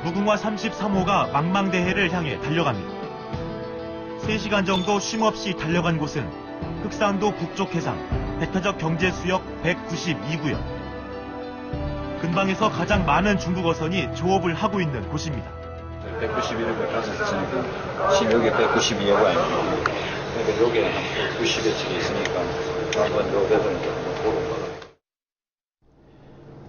무궁화 33호가 망망대해를 향해 달려갑니다. 3시간 정도 쉼없이 달려간 곳은 흑산도 북쪽 해상 배타적 경제수역 192구역. 근방에서 가장 많은 중국 어선이 조업을 하고 있는 곳입니다. 191을 가서 있으니까 지금 여기 192여가 아니고 그러니까 여기 한 90여 층이 있으니까 한번 요 배들은 좀 보러 가요.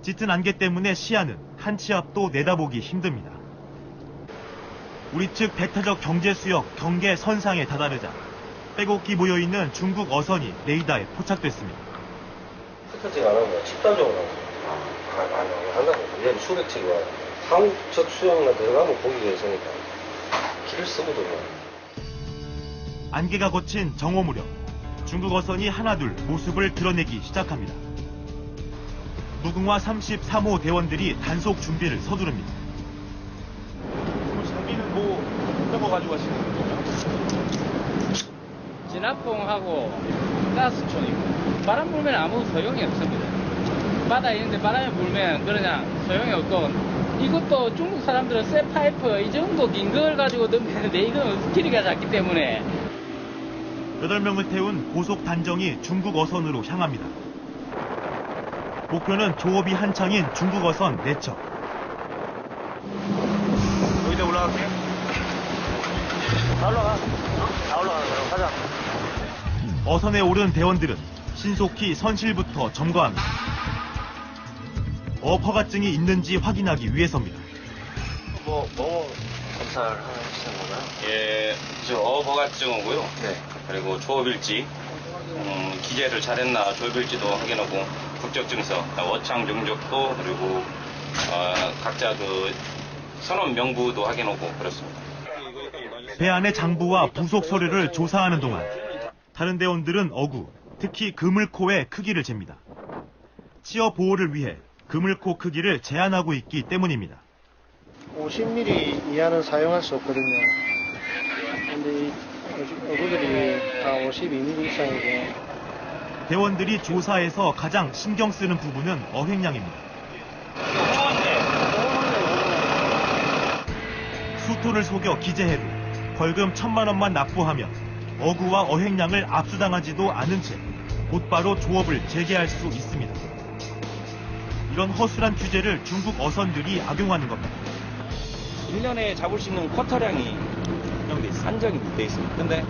짙은 안개 때문에 시야는 한 치 앞도 내다보기 힘듭니다. 우리 측 배타적 경제수역 경계 선상에 다다르자 빼곡히 모여있는 중국 어선이 레이더에 포착됐습니다. 스타트가 안 하고 집단적으로 안 한다고. 얘는 수백 척이 와요. 한국 수영이나 들어가면 고기가 있으니까 길을 쓰고 들어가요. 안개가 걷힌 정오 무렵 중국 어선이 하나둘 모습을 드러내기 시작합니다. 무궁화 33호 대원들이 단속 준비를 서두릅니다. 자기는 뭐 어떤 거 가지고 가시는 거예요? 진압봉하고 가스총이고 바람 불면 아무 소용이 없습니다. 바다에 있는데 바람이 불면 그냥 소용이 없고 이것도 중국 사람들은 쇠 파이프 이 정도 긴 걸 가지고 넘기는데 이건 길이가 작기 때문에 8명을 태운 고속 단정이 중국 어선으로 향합니다. 목표는 조업이 한창인 중국 어선 4척. 여기다 올라갈게요. 다 올라가. 가자. 어선에 오른 대원들은 신속히 선실부터 점거합니다. 허가증이 있는지 확인하기 위해서입니다. 뭐 검사를 하시는 건가요? 예, 허가증이고요. 네. 그리고 조업일지, 기재를 잘했나 조업일지도 확인하고 국적증서, 워창 종족도 그리고 각자 그 선원 명부도 확인하고 그렇습니다. 배 안의 장부와 부속 서류를 조사하는 동안 다른 대원들은 어구, 특히 그물코의 크기를 잽니다. 치어 보호를 위해 그물코 크기를 제한하고 있기 때문입니다. 50mm 이하는 사용할 수 없거든요. 근데 이 어구들이 다 52mm 이상이고. 대원들이 조사에서 가장 신경 쓰는 부분은 어획량입니다. 수토를 속여 기재해도 벌금 1,000만 원만 납부하면 어구와 어획량을 압수당하지도 않은 채 곧바로 조업을 재개할 수 있습니다. 이런 허술한 규제를 중국 어선들이 악용하는 겁니다. 1년에 잡을 수 있는 쿼터량이 한정이 돼 있습니다. 근데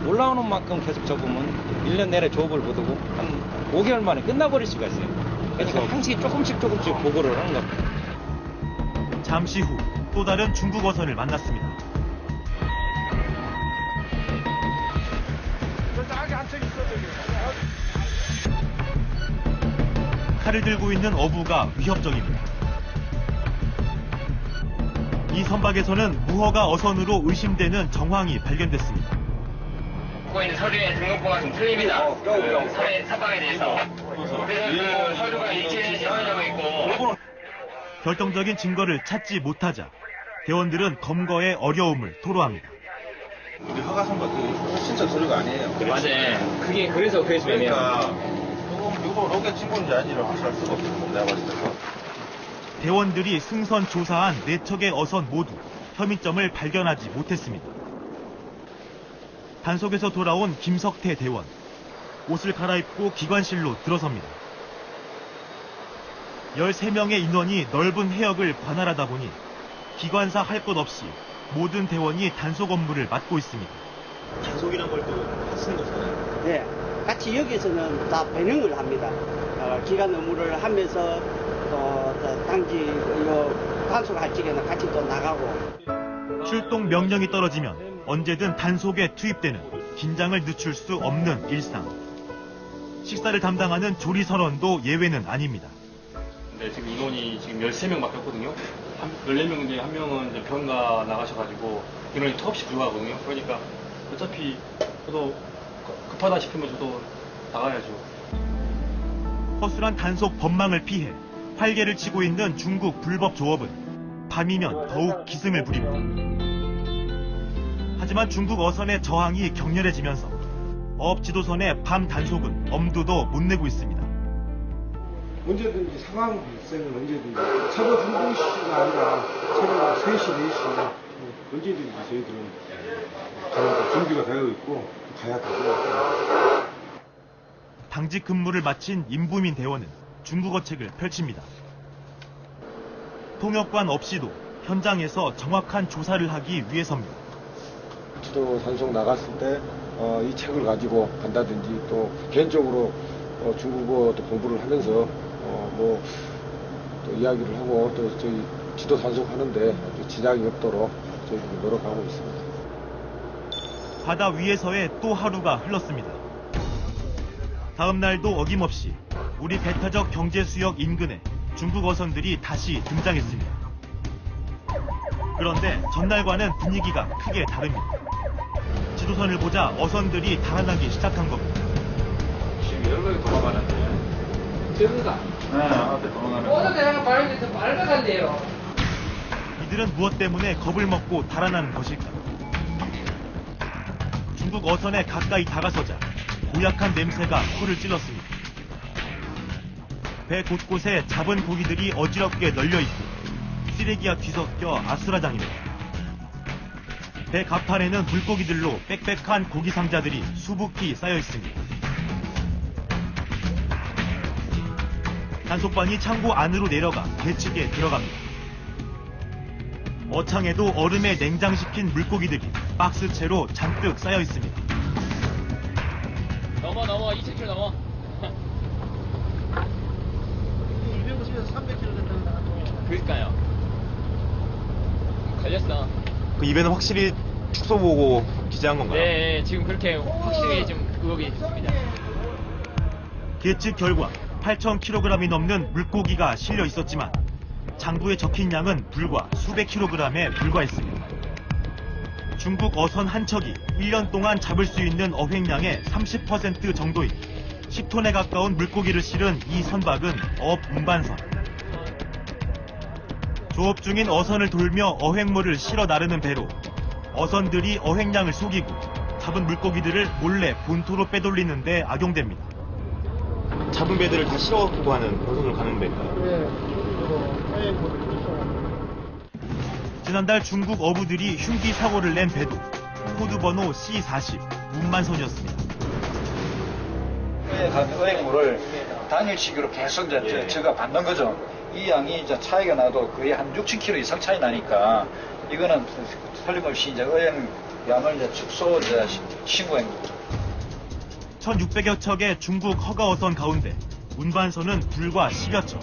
올라오는 만큼 계속 접으면 1년 내내 조업을 못하고 한 5개월 만에 끝나버릴 수가 있어요. 그러니까 항시 조금씩 보고를 하는 겁니다. 잠시 후 또 다른 중국 어선을 만났습니다. 칼을 들고 있는 어부가 위협적입니다. 이 선박에서는 무허가 어선으로 의심되는 정황이 발견됐습니다. 갖고 있는 서류의 등록부가 좀 틀립니다. 선박에 대해서. 그래서 그 서류가 일치되지 않으려고 있고. 결정적인 증거를 찾지 못하자 대원들은 검거에 어려움을 토로합니다. 우리 허가 선박 그 신청 서류가 아니에요. 맞아요. 그게 그래서 그러니까 이거 로켓 친구인지 아닌지를 확실할 수가 없어요. 내가 봤을 때. 대원들이 승선 조사한 4척의 어선 모두 혐의점을 발견하지 못했습니다. 단속에서 돌아온 김석태 대원. 옷을 갈아입고 기관실로 들어섭니다. 13명의 인원이 넓은 해역을 관할하다 보니 기관사 할 것 없이 모든 대원이 단속 업무를 맡고 있습니다. 단속이란 걸 또 하시는 거잖아요. 네, 같이 여기서는 다 배령을 합니다. 기관 업무를 하면서 또 당지 단속할 적에는 같이 또 나가고. 출동 명령이 떨어지면 언제든 단속에 투입되는 긴장을 늦출 수 없는 일상. 식사를 담당하는 조리선원도 예외는 아닙니다. 근데 지금 인원이 지금 13명 맡겼거든요. 14명 중에 1명은 이제 병가 나가셔가지고 인원이 턱없이 불가하거든요. 그러니까 어차피 저도 급하다 싶으면 저도 나가야죠. 허술한 단속 법망을 피해 활개를 치고 있는 중국 불법 조업은 밤이면 더욱 기승을 부립니다. 하지만 중국 어선의 저항이 격렬해지면서 어업 지도선의 밤 단속은 엄두도 못 내고 있습니다. 언제든지 상황 발생은 언제든지 새벽 2시가 아니라 새벽 3시, 4시 언제든지 저희들은 가는 준비가 되어 있고 가야 되고. 당직 근무를 마친 임부민 대원은 중국어책을 펼칩니다. 통역관 없이도 현장에서 정확한 조사를 하기 위해서입니다. 지도 단속 나갔을 때 이 책을 가지고 간다든지 또 개인적으로 중국어도 공부를 하면서 또 이야기를 하고 또 저희 지도 단속하는데 지장이 없도록 저희들이 노력하고 있습니다. 바다 위에서의 또 하루가 흘렀습니다. 다음 날도 어김없이 우리 배타적 경제수역 인근에 중국 어선들이 다시 등장했습니다. 그런데 전날과는 분위기가 크게 다릅니다. 지도선을 보자 어선들이 달아나기 시작한 겁니다. 지금 여러 명이 도망가는데. 저기가? 네, 앞에 도망가는 어느 대학 바람이 더 빨갛던데요. 이들은 무엇 때문에 겁을 먹고 달아나는 것일까? 중국 어선에 가까이 다가서자 고약한 냄새가 코를 찔렀습니다. 배 곳곳에 잡은 고기들이 어지럽게 널려있고 쓰레기와 뒤섞여 아수라장입니다. 배 갑판에는 물고기들로 빽빽한 고기 상자들이 수북히 쌓여 있습니다. 단속반이 창고 안으로 내려가 배측에 들어갑니다. 어창에도 얼음에 냉장시킨 물고기들이 박스채로 잔뜩 쌓여 있습니다. 넘어 20km 넘어. 250에서 300km 된다는 나갔고. 그러니까요. 걸렸어. 그 입에는 확실히 축소 보고 기재한 건가요? 네, 지금 그렇게 확실히 좀 의혹이 있습니다. 계측 결과 8,000kg이 넘는 물고기가 실려 있었지만 장부에 적힌 양은 불과 수백 킬로그램에 불과했습니다. 중국 어선 한 척이 1년 동안 잡을 수 있는 어획량의 30% 정도인 10톤에 가까운 물고기를 실은 이 선박은 운반선. 조업 중인 어선을 돌며 어획물을 실어 나르는 배로 어선들이 어획량을 속이고 잡은 물고기들을 몰래 본토로 빼돌리는 데 악용됩니다. 잡은 배들을 다 실어갖고 하는 어선으로 가는 배인가요? 네. 지난달 중국 어부들이 흉기 사고를 낸 배도 코드번호 C40 운반선이었습니다. 어획물을 당일치기로 계속 제가 받는 거죠. 이 양이 이제 차이가 나도 거의 한 6,000kg 이상 차이 나니까 이거는 틀림없이 이제 어획 양을 이제 축소 신고한 거죠. 1,600여 척의 중국 허가 어선 가운데 운반선은 불과 10여 척.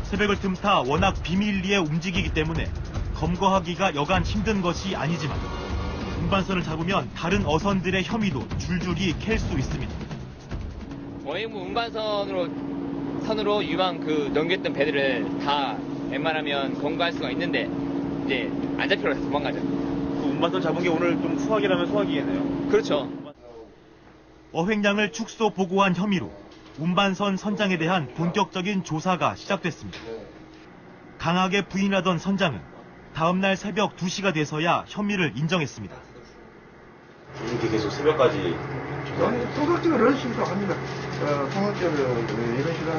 새벽을 틈타 워낙 비밀리에 움직이기 때문에 검거하기가 여간 힘든 것이 아니지만 운반선을 잡으면 다른 어선들의 혐의도 줄줄이 캘 수 있습니다. 어획물 운반선으로 유망 넘겼던 배들을 다 웬만하면 검거할 수가 있는데 이제 안 잡히러 해서 도망가죠. 그 운반선 잡은 게 오늘 좀 수확이라면 수확이겠네요. 그렇죠. 어획량을 축소 보고한 혐의로 운반선 선장에 대한 본격적인 조사가 시작됐습니다. 강하게 부인하던 선장은 다음날 새벽 2시가 돼서야 혐의를 인정했습니다. 이렇게 계속 새벽까지 통학적으로 이런 식으로 합니다. 통학적으로 이런 식으로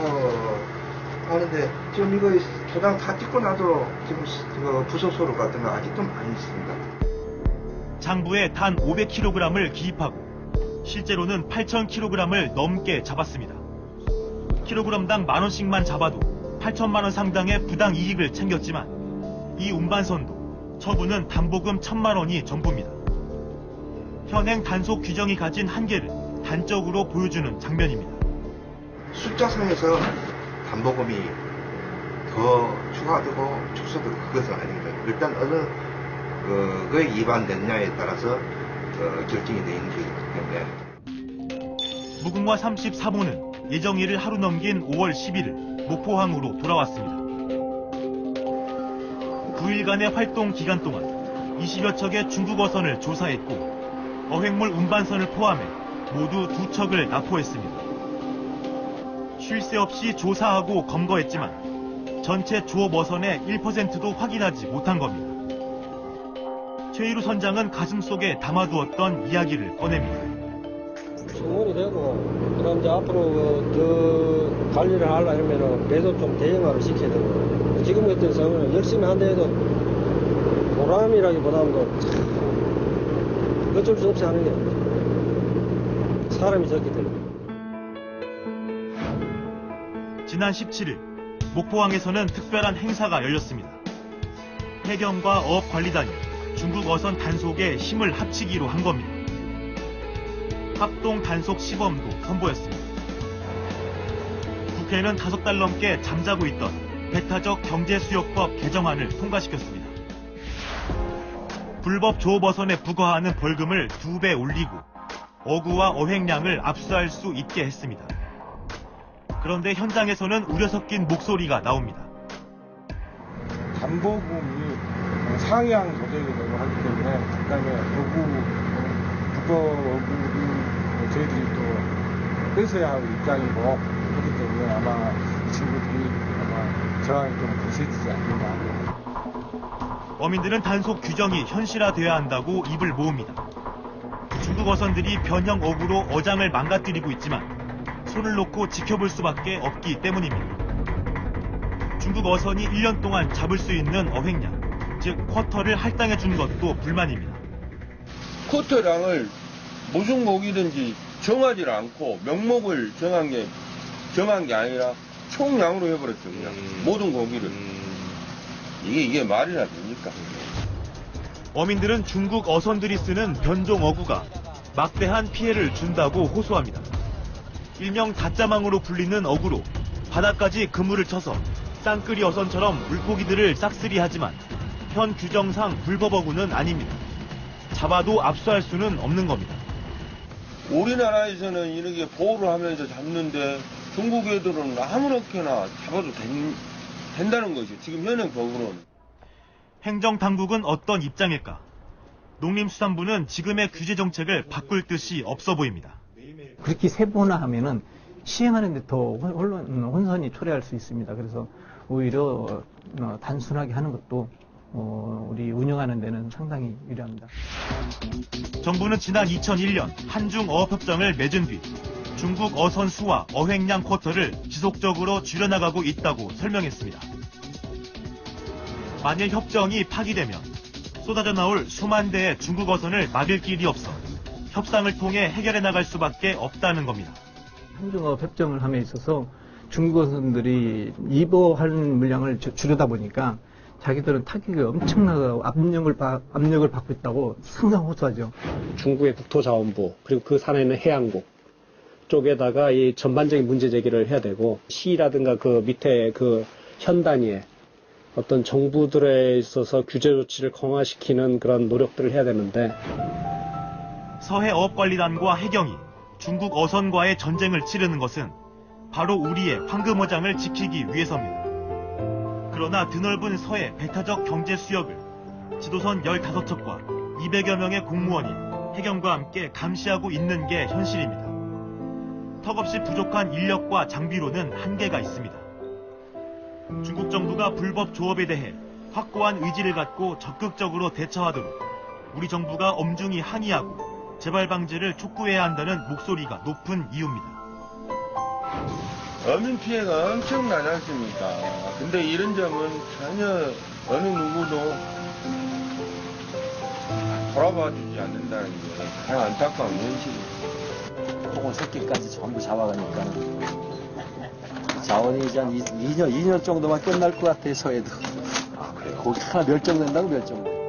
하는데 지금 이거 도장 다 찍고 나도 지금 부속소로 같은 거 아직도 많이 있습니다. 장부에 단 500kg을 기입하고 실제로는 8,000kg을 넘게 잡았습니다. 킬로그램당 10,000원씩만 잡아도 8천만 원 상당의 부당 이익을 챙겼지만 이 운반선도 처분은 담보금 1,000만 원이 전부입니다. 현행 단속 규정이 가진 한계를 단적으로 보여주는 장면입니다. 숫자상에서 담보금이 더 추가되고 축소되고 그것은 아닙니다. 일단 어느 그거에 위반됐냐에 따라서 결정이 되어 있는 거기 때문에. 무궁화 34호는 예정일을 하루 넘긴 5월 11일 목포항으로 돌아왔습니다. 9일간의 활동 기간 동안 20여 척의 중국 어선을 조사했고 어획물 운반선을 포함해 모두 2척을 납포했습니다. 쉴 새 없이 조사하고 검거했지만 전체 조업 어선의 1%도 확인하지 못한 겁니다. 최일우 선장은 가슴속에 담아두었던 이야기를 꺼냅니다. 승원이 되고, 그다음 이제 앞으로 더 관리를 하려 하면은 배도 좀 대형화를 시켜야 되고, 지금 같은 상황은 열심히 한다 해도 보람이라기보다는 참 어쩔 수 없이 하는 게 사람이 적기 때문에. 지난 17일 목포항에서는 특별한 행사가 열렸습니다. 해경과 어업관리단이 중국 어선 단속에 힘을 합치기로 한 겁니다. 합동 단속 시범도 선보였습니다. 국회는 5달 넘게 잠자고 있던 배타적 경제수역법 개정안을 통과시켰습니다. 불법 조업 어선에 부과하는 벌금을 2배 올리고 어구와 어획량을 압수할 수 있게 했습니다. 그런데 현장에서는 우려 섞인 목소리가 나옵니다. 담보금이 상향 조정이 되고 하기 때문에 그다음에 국가 어구를 저희들이 또 뺏어야 할 입장이고 그렇기 때문에 아마 이 친구들이 아마 저항이 좀 거세지지 않는가. 어민들은 단속 규정이 현실화돼야 한다고 입을 모읍니다. 중국 어선들이 변형 어구로 어장을 망가뜨리고 있지만 손을 놓고 지켜볼 수밖에 없기 때문입니다. 중국 어선이 1년 동안 잡을 수 있는 어획량, 즉 쿼터를 할당해 준 것도 불만입니다. 쿼터량을 무슨 고기든지 정하지 않고 명목을 정한 게 아니라 총량으로 해버렸죠. 그냥 모든 고기를. 이게 말이나 됩니까? 어민들은 중국 어선들이 쓰는 변종 어구가 막대한 피해를 준다고 호소합니다. 일명 다짜망으로 불리는 어구로 바닥까지 그물을 쳐서 쌍끌이 어선처럼 물고기들을 싹쓸이하지만 현 규정상 불법 어구는 아닙니다. 잡아도 압수할 수는 없는 겁니다. 우리나라에서는 이렇게 보호를 하면서 잡는데 중국 애들은 아무렇게나 잡아도 된다는 거죠. 지금 현행법으로는. 행정당국은 어떤 입장일까? 농림수산부는 지금의 규제 정책을 바꿀 뜻이 없어 보입니다. 그렇게 세분화하면은 시행하는 데 더 혼선이 초래할 수 있습니다. 그래서 오히려 단순하게 하는 것도 우리 운영하는 데는 상당히 유리합니다. 정부는 지난 2001년 한중 어업협정을 맺은 뒤 중국 어선 수와 어획량 쿼터를 지속적으로 줄여나가고 있다고 설명했습니다. 만일 협정이 파기되면 쏟아져 나올 수만 대의 중국 어선을 막을 길이 없어 협상을 통해 해결해 나갈 수밖에 없다는 겁니다. 한중어업 협정을 함에 있어서 중국 어선들이 입어하는 물량을 줄이다 보니까 자기들은 타격이 엄청나고 압력을 받고 있다고 상상 호소하죠. 중국의 국토자원부 그리고 그 산에는 해양국 쪽에다가 이 전반적인 문제 제기를 해야 되고 시라든가 그 밑에 그 현 단위에 어떤 정부들에 있어서 규제 조치를 강화시키는 그런 노력들을 해야 되는데 서해어업관리단과 해경이 중국 어선과의 전쟁을 치르는 것은 바로 우리의 황금어장을 지키기 위해서입니다. 그러나 드넓은 서해 배타적 경제 수역을 지도선 15척과 200여 명의 공무원이 해경과 함께 감시하고 있는 게 현실입니다. 턱없이 부족한 인력과 장비로는 한계가 있습니다. 중국 정부가 불법 조업에 대해 확고한 의지를 갖고 적극적으로 대처하도록 우리 정부가 엄중히 항의하고 재발 방지를 촉구해야 한다는 목소리가 높은 이유입니다. 어민 피해가 엄청나지 않습니까? 근데 이런 점은 전혀 어느 누구도 돌아봐주지 않는다는 게 가장 안타까운 현실이에요. 포고 새끼까지 전부 잡아가니까 자원이 이제 한 2년 정도만 끝날 것 같아요, 서해도. 고기 하나 멸종된다고 멸종.